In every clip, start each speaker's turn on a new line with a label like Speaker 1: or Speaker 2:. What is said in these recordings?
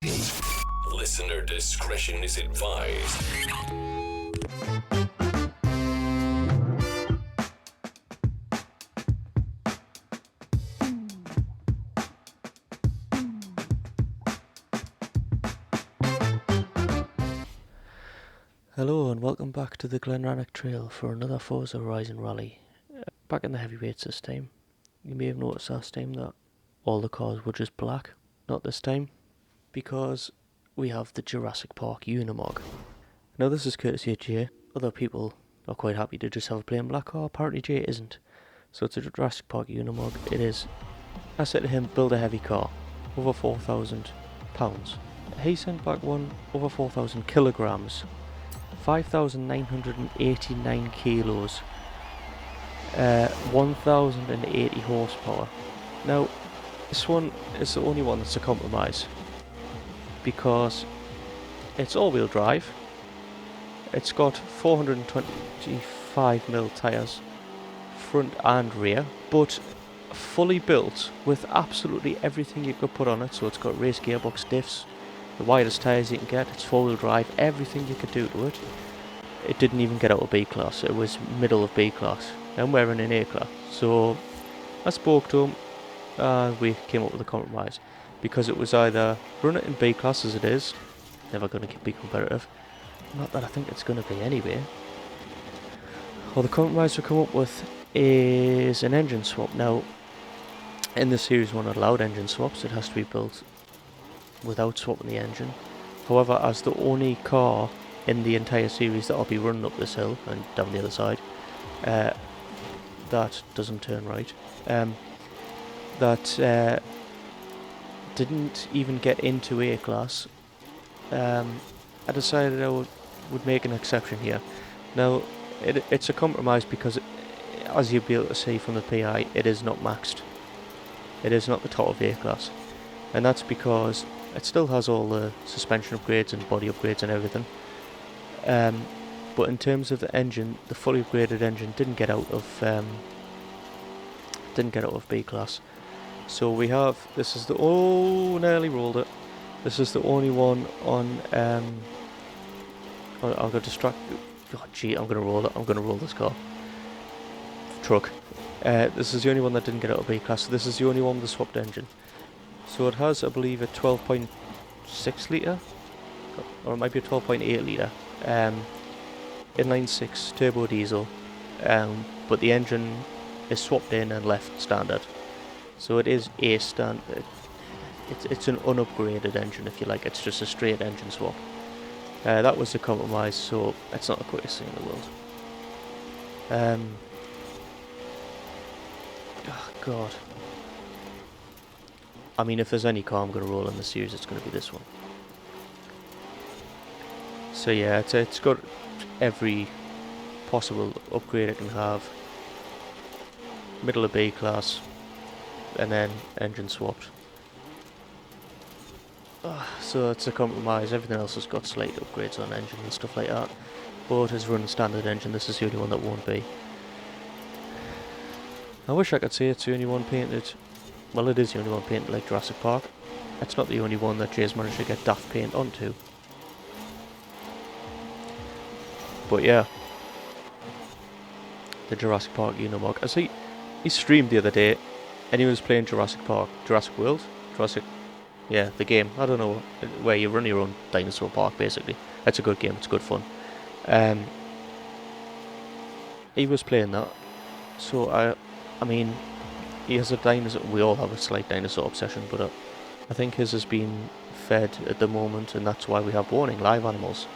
Speaker 1: Listener discretion is advised.
Speaker 2: Hello and welcome back to the Glenrannoch Trail for another Forza Horizon Rally. Back in the heavyweights this time. You may have noticed last time that all the cars were just black. Not this time, because we have the Jurassic Park Unimog. Now this is courtesy of Jay. Other people are quite happy to just have a plain black car. Apparently Jay isn't. So it's a Jurassic Park Unimog. It is. I said to him, build a heavy car. Over 4,000 pounds. He sent back one over 4,000 kilograms. 5,989 kilos, 1,080 horsepower. Now, this one is the only one that's a compromise because it's all-wheel drive. It's got 425mm tyres, front and rear, but fully built with absolutely everything you could put on it. So it's got race gearbox, diffs, the widest tyres you can get, it's four-wheel drive, everything you could do to it. It didn't even get out of B class, it was middle of B class, and we're in an A class. So I spoke to him, we came up with a compromise, because it was either run it in B class as it is, never going to be competitive, not that I think it's going to be anyway, or the compromise we come up with is an engine swap. Now, in the series we're not allowed engine swaps, it has to be built without swapping the engine. However, as the only car in the entire series that I'll be running up this hill and down the other side, that doesn't turn right, that didn't even get into A class, I decided I would make an exception here. Now, it's a compromise because, as you'll be able to see from the PI, it is not maxed. It is not the top of A class. And that's because it still has all the suspension upgrades and body upgrades and everything. But in terms of the engine, the fully upgraded engine didn't get out of B class. So we have, this is the, nearly rolled it. This is the only one on, I'll go distracted. Oh gee, I'm gonna roll it. I'm gonna roll this car. Truck. This is the only one that didn't get out of B class. So this is the only one with the swapped engine. So it has, I believe, a 12.6 litre, or it might be a 12.8 litre, inline 6 turbo diesel, but the engine is swapped in and left standard. So it is a standard. It's an unupgraded engine, if you like. It's just a straight engine swap. That was the compromise, so it's not the quickest thing in the world. Oh God. I mean, if there's any car I'm going to roll in the series, it's going to be this one. So yeah, it's got every possible upgrade it can have. Middle of B class, and then engine swapped. So it's a compromise. Everything else has got slight upgrades on engine and stuff like that. But it's running standard engine. This is the only one that won't be. I wish I could say it's the only one painted. Well, it is the only one painted like Jurassic Park. It's not the only one that Jay's managed to get daft paint onto. But yeah, the Jurassic Park Unimog. As he streamed the other day, and he was playing Jurassic Park, Jurassic World, yeah, the game. I don't know, where you run your own dinosaur park basically. It's a good game. It's good fun. He was playing that, so I mean. He has a dinosaur. We all have a slight dinosaur obsession, but I think his has been fed at the moment, and that's why we have warning live animals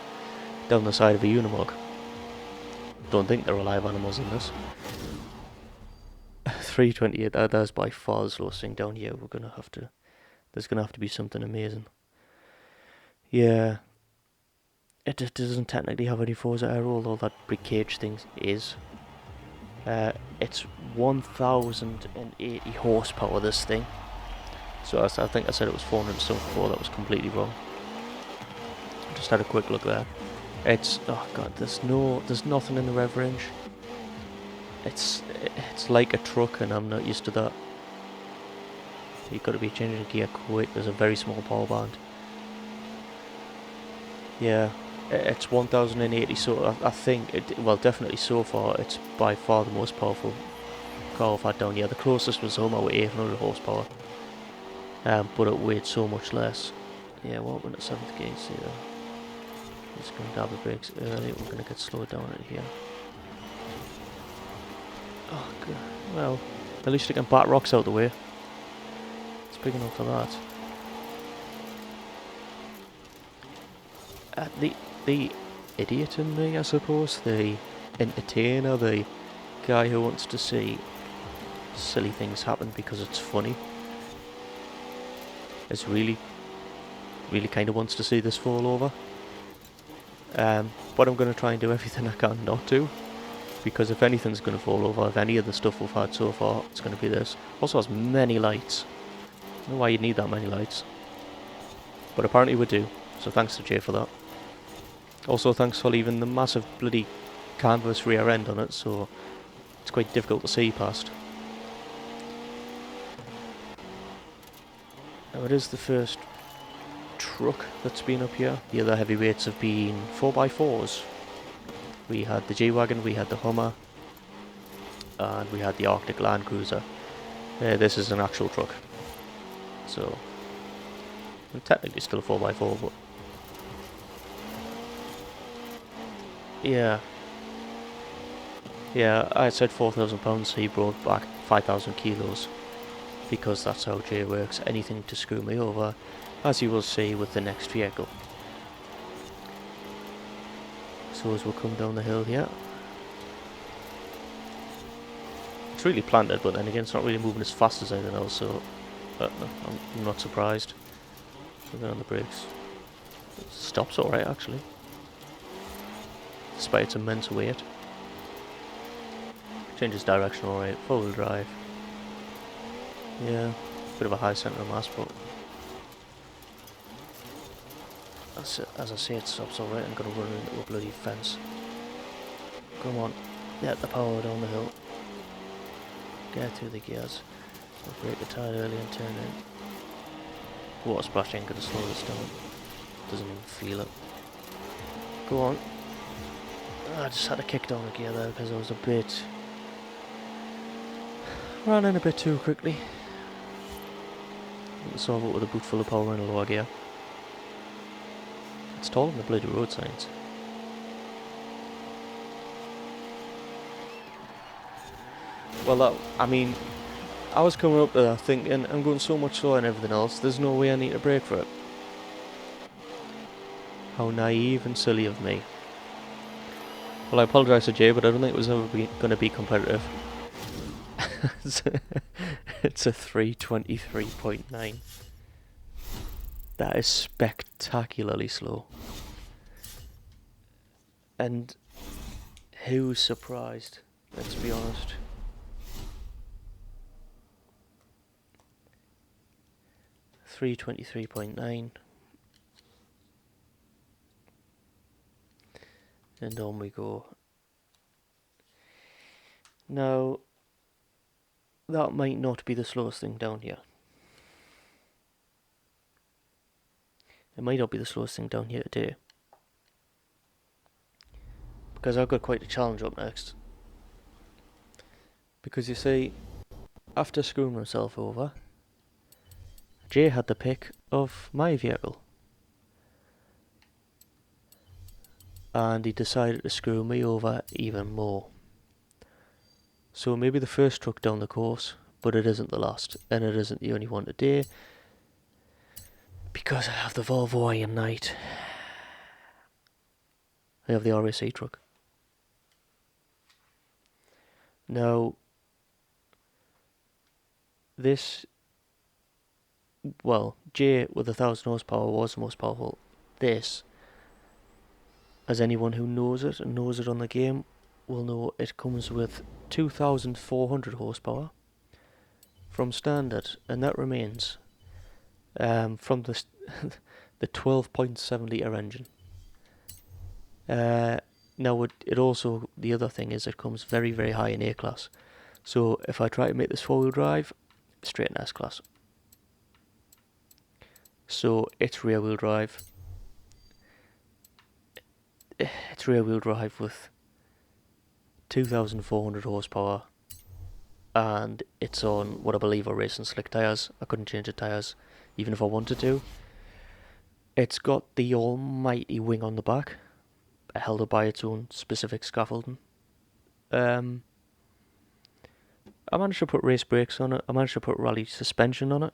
Speaker 2: down the side of a Unimog. Don't think there are live animals in this. 328. That's by far the slowest thing down here. There's gonna have to be something amazing. Yeah, it doesn't technically have any Forza Aero, although that brick cage thing is. It's 1,080 horsepower, this thing. So I think I said it was 400 and something before. That was completely wrong. Just had a quick look there. It's, oh god, there's nothing in the rev range. It's like a truck, and I'm not used to that. You've got to be changing gear quick. There's a very small power band. Yeah, it's 1080, so I think, well, definitely so far, it's by far the most powerful car I've had down here. The closest was Hummer with 800 horsepower, but it weighed so much less. Yeah, what happened at 7th gear here? Just going to dab the brakes early, we're going to get slowed down at here. Oh, God. Well, at least I can bat rocks out the way. It's big enough for that. The idiot in me, I suppose, the entertainer, the guy who wants to see silly things happen because it's funny, is really kind of wants to see this fall over. But I'm going to try and do everything I can not to, because if anything's going to fall over, if any of the stuff we've had so far, it's going to be this. Also has many lights. I don't know why you'd need that many lights, but apparently we do, so thanks to Jay for that. Also thanks for leaving the massive bloody canvas rear end on it, so it's quite difficult to see past. Now it is the first truck that's been up here. The other heavyweights have been 4x4s. We had the G-Wagon, we had the Hummer, and we had the Arctic Land Cruiser. This is an actual truck, so technically still a 4x4, but yeah, I said £4,000, so he brought back 5,000 kilos, because that's how Jay works. Anything to screw me over, as you will see with the next vehicle. So as we'll come down the hill here, it's really planted, but then again it's not really moving as fast as anything else, so I'm not surprised. Looking on the brakes, it stops alright actually, despite its immense weight. Changes direction alright, 4-wheel drive. Yeah, bit of a high centre of mass, but as I say, it stops alright. I'm gonna run into a bloody fence. Come on, get the power down the hill. Get through the gears. I'll brake the tire early and turn in. Water splash ain't gonna slow this down. Doesn't even feel it. Go on. I just had to kick down the gear there because I was ran in a bit too quickly. Solve it with a boot full of power and a lower gear. It's taller than the bloody road signs. Well, I mean, I was coming up there thinking, I'm going so much slower and everything else, there's no way I need to brake for it. How naive and silly of me. Well, I apologise to Jay, but I don't think it was ever going to be competitive. It's a 323.9. That is spectacularly slow. And who's surprised? Let's be honest. .9, and on we go. Now, that might not be the slowest thing down here. It might not be the slowest thing down here today, because I've got quite a challenge up next. Because you see, after screwing himself over, Jay had the pick of my vehicle, and he decided to screw me over even more. So maybe the first truck down the course, but it isn't the last, and it isn't the only one today, because I have the Volvo Iron Knight. I have the RAC truck. Now, this, well, Jay with 1,000 horsepower was the most powerful. This, as anyone who knows it and knows it on the game will know, it comes with 2,400 horsepower from standard, and that remains from the the 12.7 litre engine. Now it also, the other thing is, it comes very, very high in A class. So if I try to make this 4-wheel drive, straight in S class. So it's rear wheel drive. It's rear wheel drive with 2,400 horsepower, and it's on what I believe are racing slick tyres. I couldn't change the tyres even if I wanted to. It's got the almighty wing on the back, held up by its own specific scaffolding. I managed to put race brakes on it. I managed to put rally suspension on it.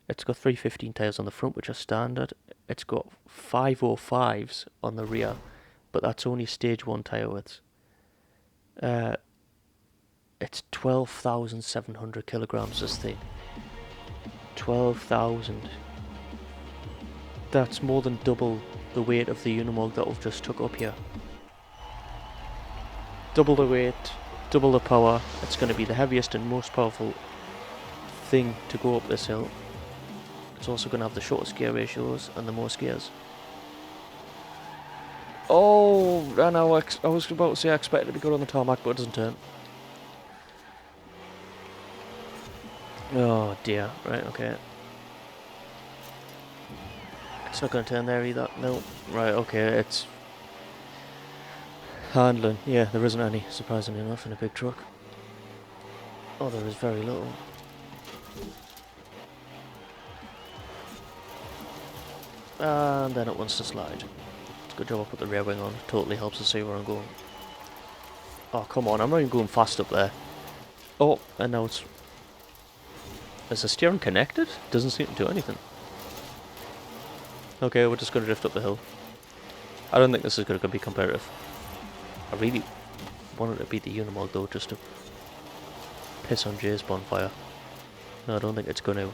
Speaker 2: It's got 315 tyres on the front, which are standard. It's got 505s on the rear, but that's only stage 1 tyre widths. It's 12,700 kilograms, this thing. 12,000. That's more than double the weight of the Unimog that we've just took up here. Double the weight, double the power. It's going to be the heaviest and most powerful thing to go up this hill. It's also going to have the shortest gear ratios and the most gears. Oh, and I was about to say I expected it to be good on the tarmac, but it doesn't turn. Oh dear, right, okay. It's not going to turn there either, no. Right, okay, it's handling. Yeah, there isn't any, surprisingly enough, in a big truck. Oh, there is very little. And then it wants to slide. It's a good job I put the rear wing on. Totally helps us see where I'm going. Oh, come on, I'm not even going fast up there. Oh, and now it's... Is the steering connected? Doesn't seem to do anything. Okay, we're just going to drift up the hill. I don't think this is going to be competitive. I really wanted to beat the Unimog though, just to piss on Jay's bonfire. No, I don't think it's going to.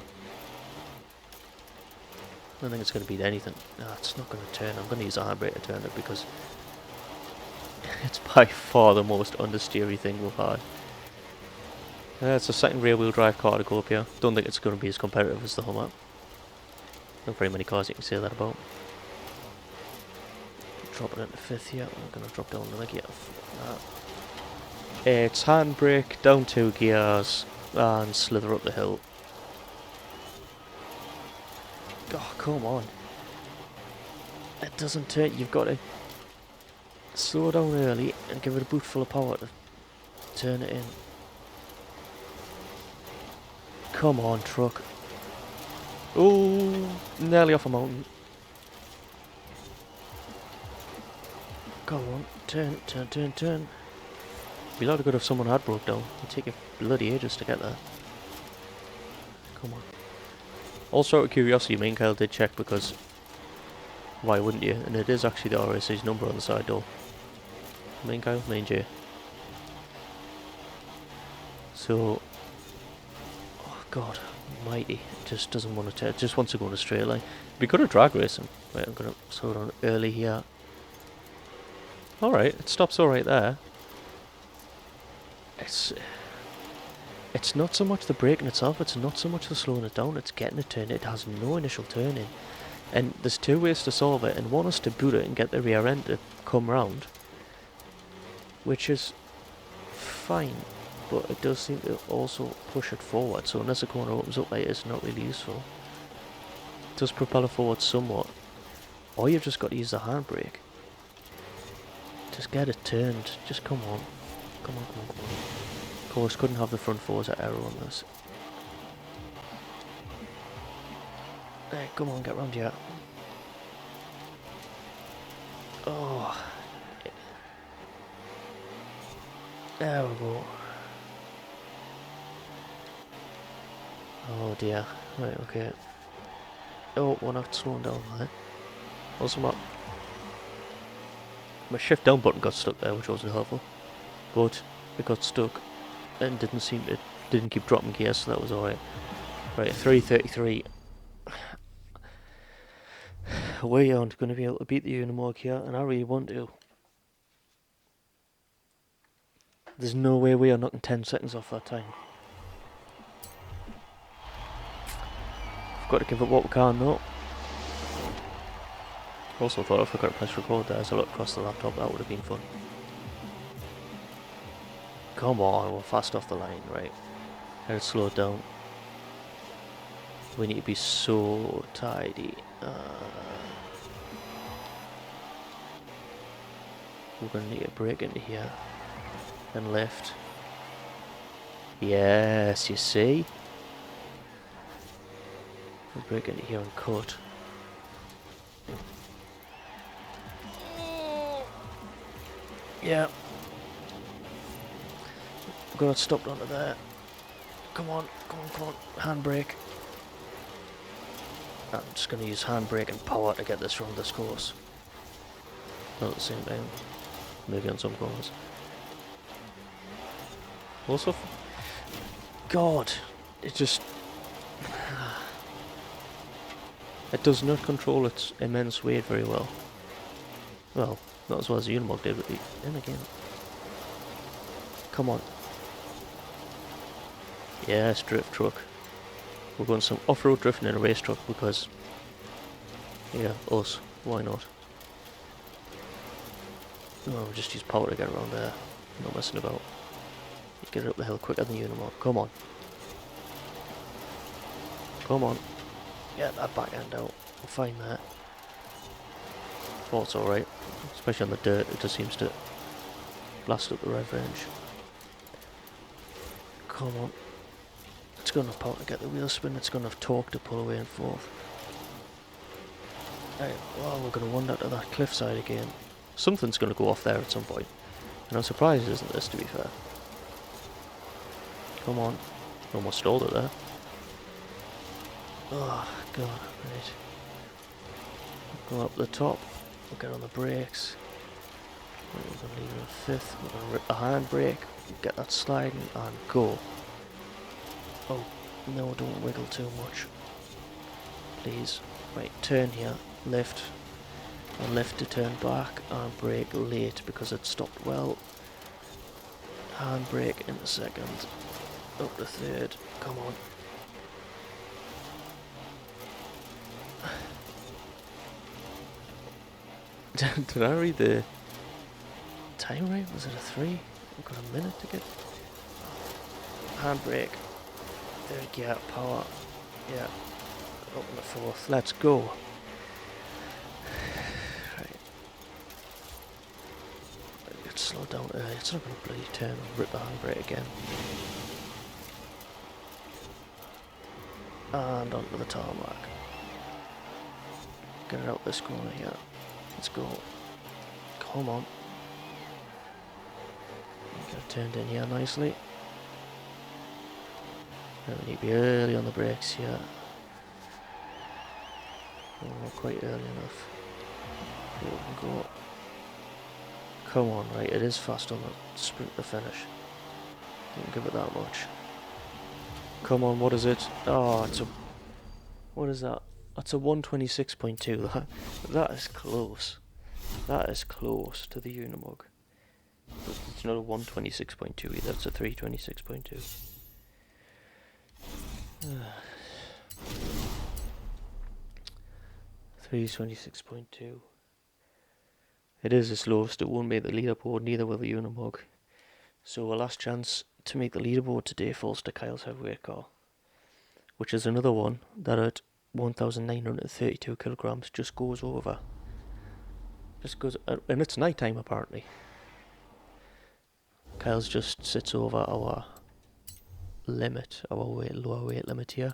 Speaker 2: I don't think it's going to beat anything. No, it's not going to turn. I'm going to use a handbrake to turn it because it's by far the most understeery thing we've had. It's the second rear wheel drive car to go up here. Don't think it's going to be as competitive as the Hummer. Not very many cars you can say that about. Dropping into 5th here. I'm going to drop down another gear. It's handbrake, down 2 gears, and slither up the hill. Oh, come on. It doesn't turn. You've got to slow down early and give it a boot full of power to turn it in. Come on, truck. Oh, nearly off a mountain. Come on, turn, turn, turn, turn. It'd be a lot of good if someone had broke down. It'd take you bloody ages to get there. Come on. Also, out of curiosity, me and Kyle did check because why wouldn't you? And it is actually the RSA's number on the side door. Me and Kyle, me and Jay. So, oh god, mighty. Just doesn't want to. Just wants to go in a straight line. Be good at drag racing. Right, I'm gonna slow down early here. All right, it stops all right there. It's not so much the braking itself, it's not so much the slowing it down, it's getting it turned. It has no initial turning. And there's 2 ways to solve it, and one is to boot it and get the rear end to come round, which is fine, but it does seem to also push it forward, so unless the corner opens up like it's not really useful. It does propel it forward somewhat, or you've just got to use the handbrake. Just get it turned, just come on. Come on, come on, come on. Of course, couldn't have the front forza arrow on this. Hey, come on, get round here. Oh. There we go. Oh dear. Right, okay. Oh, we're not slowing down there. Also, my shift down button got stuck there, which wasn't helpful. But it got stuck and didn't keep dropping gears, so that was alright. Right, 333. We aren't going to be able to beat the Unimog here, and I really want to. There's no way we are knocking 10 seconds off that time. We've got to give it what we can, though. Also thought if I could press record there as I looked across the laptop, that would have been fun. Come on, we're fast off the line, right. Let's slow it down. We need to be so tidy. we're going to need to brake into here and lift. Yes, you see? We'll brake into here and cut. Yeah. Got stopped onto there. Come on, come on, come on. Handbrake. I'm just going to use handbrake and power to get this around this course. Not at the same time. Maybe on some corners. Also, God, it just... It does not control its immense weight very well. Well, not as well as the Unimog did with the... Then again. Come on. Yes, drift truck. We're going some off-road drifting in a race truck because... Yeah, us. Why not? No, we'll just use power to get around there. Not messing about. You get it up the hill quicker than the Unimog. Come on. Come on. Get that back end out. We'll find that. Oh, it's alright. Especially on the dirt, it just seems to blast up the rev range. Come on. It's got enough power to get the wheel spin, it's got enough torque to pull away and forth. Right, well, we're going to wander to that cliffside again. Something's going to go off there at some point. And I'm surprised it isn't this, to be fair. Come on. Almost stalled it there. Oh, God. Right. Go up the top. We'll get on the brakes. We're going to leave it in fifth. We're going to rip the handbrake. Get that sliding and go. Oh, no, don't wiggle too much. Please. Right, turn here. Lift. And lift to turn back. And brake late because it stopped well. Handbrake in a second. Up to third. Come on. Did I read the time right? Was it a 3? We've got a minute to get. Handbrake. Third gear, power. Yeah. Up in the fourth. Let's go. Right. Let's slow down early. It's not going to bloody turn and rip the handbrake again. And onto the tarmac. Get it out this corner here. Let's go. Come on. Get it turned in here nicely. And we need to be early on the brakes here. Oh, not quite early enough. Here we can go. Come on, right, it is fast on the sprint to finish. Don't give it that much. Come on, what is it? Oh, it's a... What is that? That's a 126.2. That is close. That is close to the Unimog. But it's not a 126.2 either, it's a 326.2. 326.2. It is the slowest, it won't make the leaderboard, neither will the Unimog. So our last chance to make the leaderboard today falls to Kyle's heavyweight car, which is another one that at 1,932 kilograms just goes over. Just goes, and it's night time apparently. Kyle's just sits over our limit, our lower weight limit here.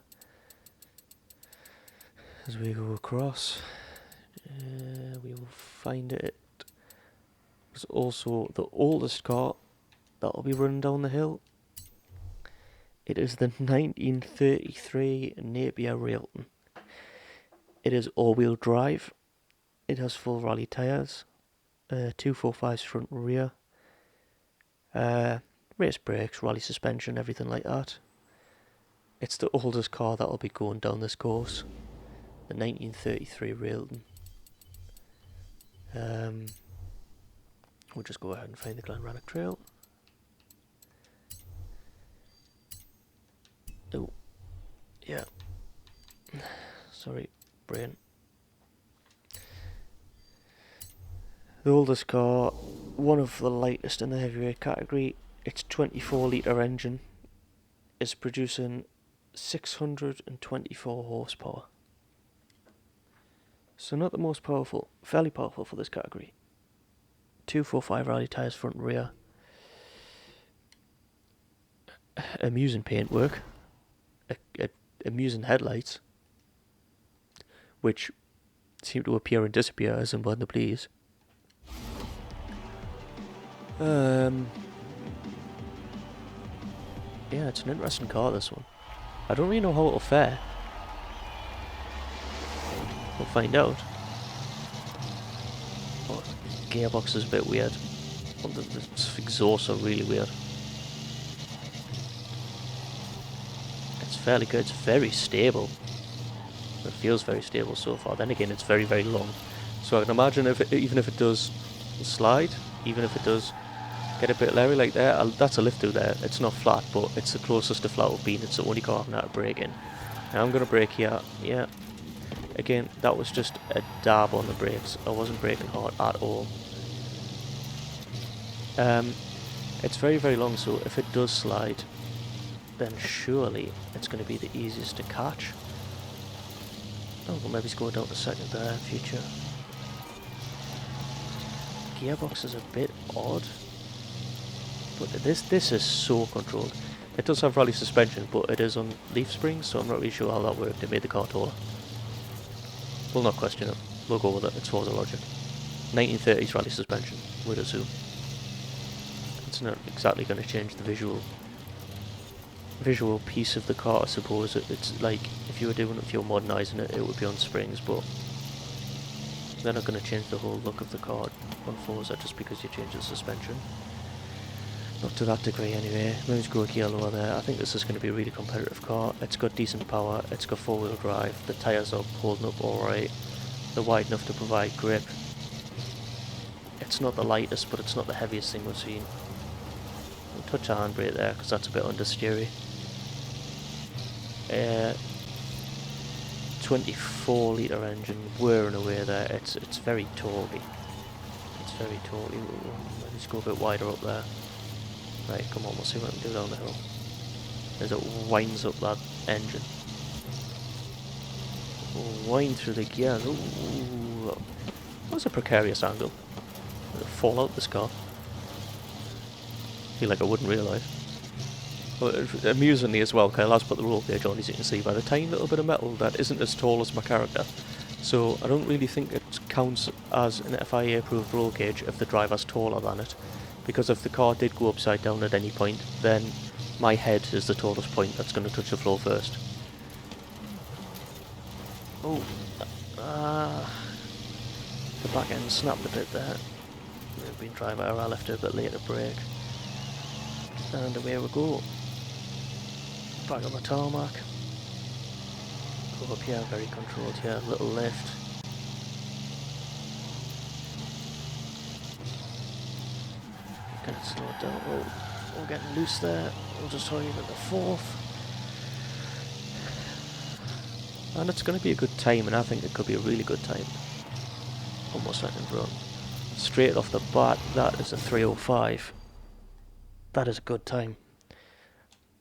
Speaker 2: As we go across, we will find it. It's also the oldest car that will be running down the hill. It is the 1933 Napier Railton. It is all-wheel drive. It has full rally tyres, 245s front and rear, race brakes, rally suspension, everything like that. It's the oldest car that will be going down this course, the 1933 Railton. We'll just go ahead and find the Glenrannoch Trail. Oh, yeah. Sorry, brain. The oldest car, one of the lightest in the heavyweight category. Its 24-litre engine is producing 624 horsepower. So not the most powerful, fairly powerful for this category. 245 Rally tyres front and rear. Amusing paintwork. Amusing headlights, which seem to appear and disappear as and when they please. Yeah, it's an interesting car, this one. I don't really know how it'll fare. We'll find out. Oh, gearbox is a bit weird. Well, the exhausts are really weird. It's fairly good. It's very stable. It feels very stable so far. Then again, it's very, very long. So I can imagine even if it does slide, even if it does get a bit leery like there, that's a lift through there. It's not flat, but it's the closest to flat I've been. It's the only car I've had to brake in. Now I'm going to brake here. Yeah. Again, that was just a dab on the brakes. I wasn't braking hard at all. It's very, very long, so if it does slide, then surely it's going to be the easiest to catch. Oh, we'll maybe go down to second there in future. Gearbox is a bit odd, but this is so controlled. It does have rally suspension, but it is on leaf springs, so I'm not really sure how that worked. It made the car taller. We'll not question it. We'll go with it. It's Forza logic. 1930s rally suspension, we'd assume. It's not exactly going to change the visual piece of the car, I suppose. It's like, if you were modernising it, it would be on springs, but they're not going to change the whole look of the car on Forza just because you change the suspension. Not to that degree anyway. Let's go a gear lower there. I think this is going to be a really competitive car. It's got decent power, it's got four-wheel drive, the tyres are holding up alright, they're wide enough to provide grip. It's not the lightest, but it's not the heaviest thing we've seen. I'll touch a handbrake there because that's a bit understeery. 24 litre engine whirring away there. It's very torquey. It's very torquey. Let's go a bit wider up there. Right, come on, we'll see what we can do down the hill. As it winds up that engine. Wind through the gears. Ooh, that was a precarious angle. It'll fall out this car. I feel like I wouldn't realise. But amusingly as well, Kyle has put the roll cage on, as you can see, by the tiny little bit of metal that isn't as tall as my character. So I don't really think it counts as an FIA approved roll cage if the driver's taller than it. Because if the car did go upside down at any point, then my head is the tallest point that's going to touch the floor first. Oh, the back end snapped a bit there. I've been trying by I left it a bit late to brake. And away we go. Back on the tarmac. Go up here, very controlled here, little lift. Gonna slow it down. Oh, we're getting loose there. We'll just hold it at the fourth. And it's going to be a good time, and I think it could be a really good time. Almost second run. Straight off the bat, that is a 3:05. That is a good time.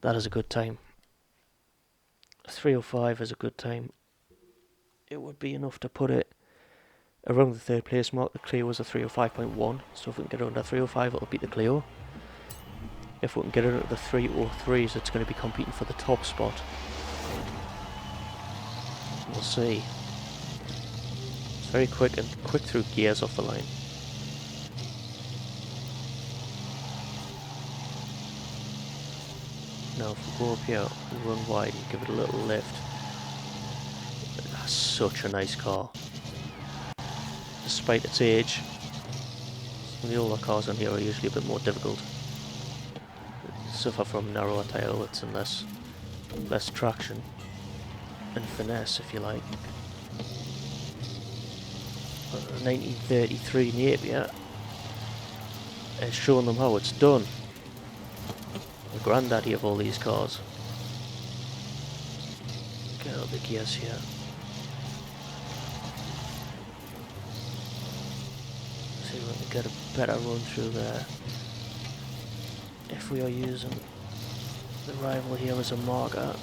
Speaker 2: That is a good time. 3:05 is a good time. It would be enough to put it around the third place mark. The Clio was a 3:05.1, so if we can get around the 3:05, it'll beat the Clio. If we can get it at the 3:03s, it's going to be competing for the top spot. We'll see. It's very quick and quick through gears off the line. Now if we go up here, run wide and give it a little lift. That's such a nice car. Despite its age, the older cars on here are usually a bit more difficult. They suffer from narrower tyre widths and less traction and finesse, if you like. 1933 Napier has shown them how it's done. The granddaddy of all these cars. Get out the gears here. See if we can get a better run through there. If we are using the rival here as a marker,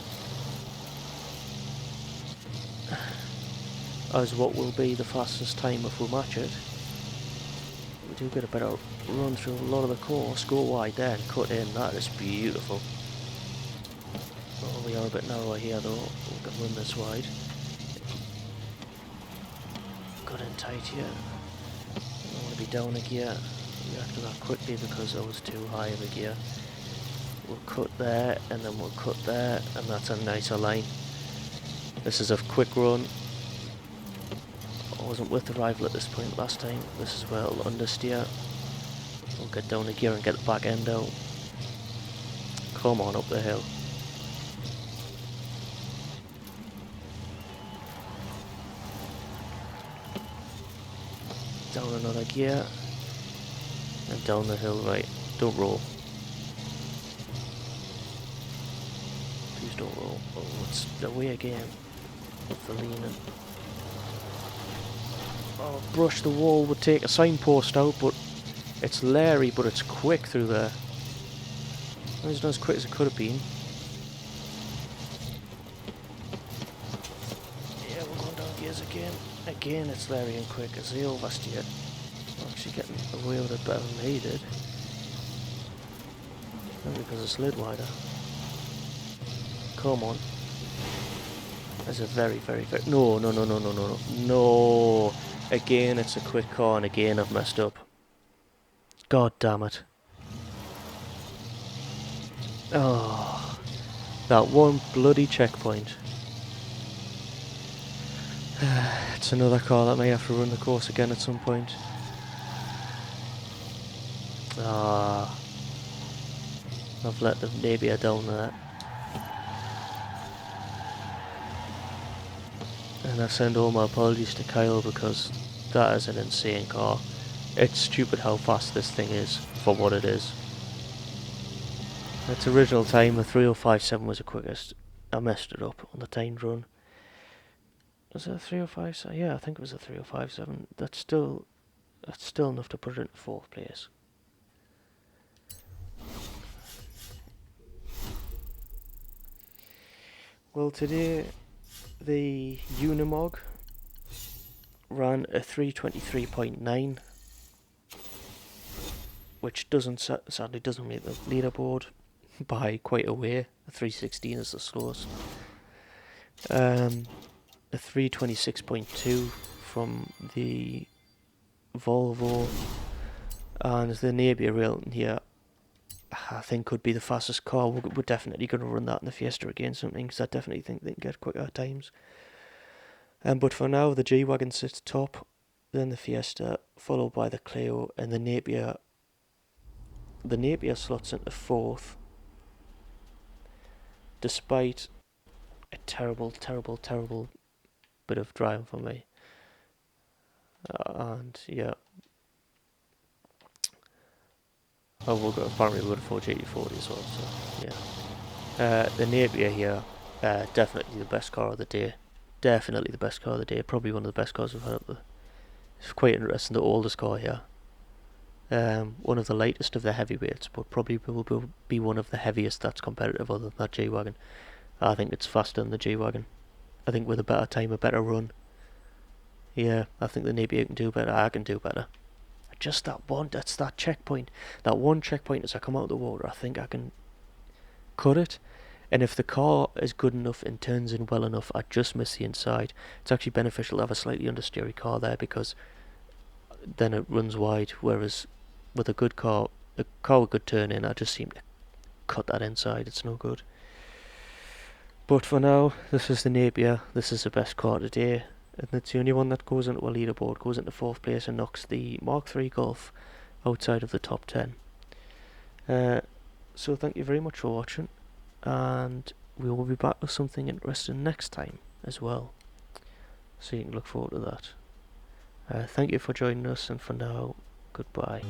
Speaker 2: as what will be the fastest time if we match it. We do get a better run through a lot of the course. Go wide there and cut in. That is beautiful. Oh, we are a bit narrower here though. We can run this wide. Got in tight here. I don't want to be down a gear. Reacted that quickly because I was too high of a gear. We'll cut there and then we'll cut there, and that's a nicer line. This is a quick run. I wasn't with the rival at this point last time. This is where I'll understeer. We'll get down a gear and get the back end out. Come on up the hill. Down another gear. And down the hill, right. Don't roll. Please don't roll. Oh, it's away again. For leaning. Oh, brush the wall would take a signpost out, but it's leery, but it's quick through there. It's not as quick as it could have been. Yeah, we're going down gears again. Again, it's leery and quick as the oversteer. I'm actually getting away with it better than he did. Maybe because it slid wider. Come on. That's a very, very, very... No. No! Again, it's a quick car, and again I've messed up. God damn it. Oh, that one bloody checkpoint. It's another car that may have to run the course again at some point. Ah, I've let the Napier down there. And I send all my apologies to Kyle because that is an insane car. It's stupid how fast this thing is for what it is. Its original time, the 3057 was the quickest. I messed it up on the timed run. Was it a 3057? Yeah, I think it was a 3057. That's still enough to put it in 4th place. Well, today the Unimog ran a 323.9, which sadly doesn't make the leaderboard by quite a way. A 316 is the slowest. A 326.2 from the Volvo, and the Napier rail here I think could be the fastest car. We're definitely going to run that in the Fiesta again something, because I definitely think they can get quicker times. But for now, the G-Wagon sits top, then the Fiesta, followed by the Clio, and the Napier. The Napier slots into 4th, despite a terrible bit of driving for me. And yeah, apparently we've got a 4GT40 as well, so yeah. The Napier here, definitely the best car of the day. Definitely the best car of the day. Probably one of the best cars we've had up there. It's quite interesting, the oldest car here. One of the lightest of the heavyweights, but probably will be one of the heaviest that's competitive other than that G-Wagon. I think it's faster than the G-Wagon. I think with a better time, a better run. Yeah, I think the Napier can do better. I can do better. Just that's that checkpoint. That one checkpoint as I come out of the water, I think I can cut it. And if the car is good enough and turns in well enough, I just miss the inside. It's actually beneficial to have a slightly understeery car there, because then it runs wide, whereas with a good car, a car with good turn in, I just seem to cut that inside. It's no good. But for now, this is the Napier. This is the best car today, and it's the only one that goes into a leaderboard, goes into 4th place and knocks the Mark III Golf outside of the top 10. So thank you very much for watching, and we will be back with something interesting next time as well, so you can look forward to that. Thank you for joining us, and for now, goodbye.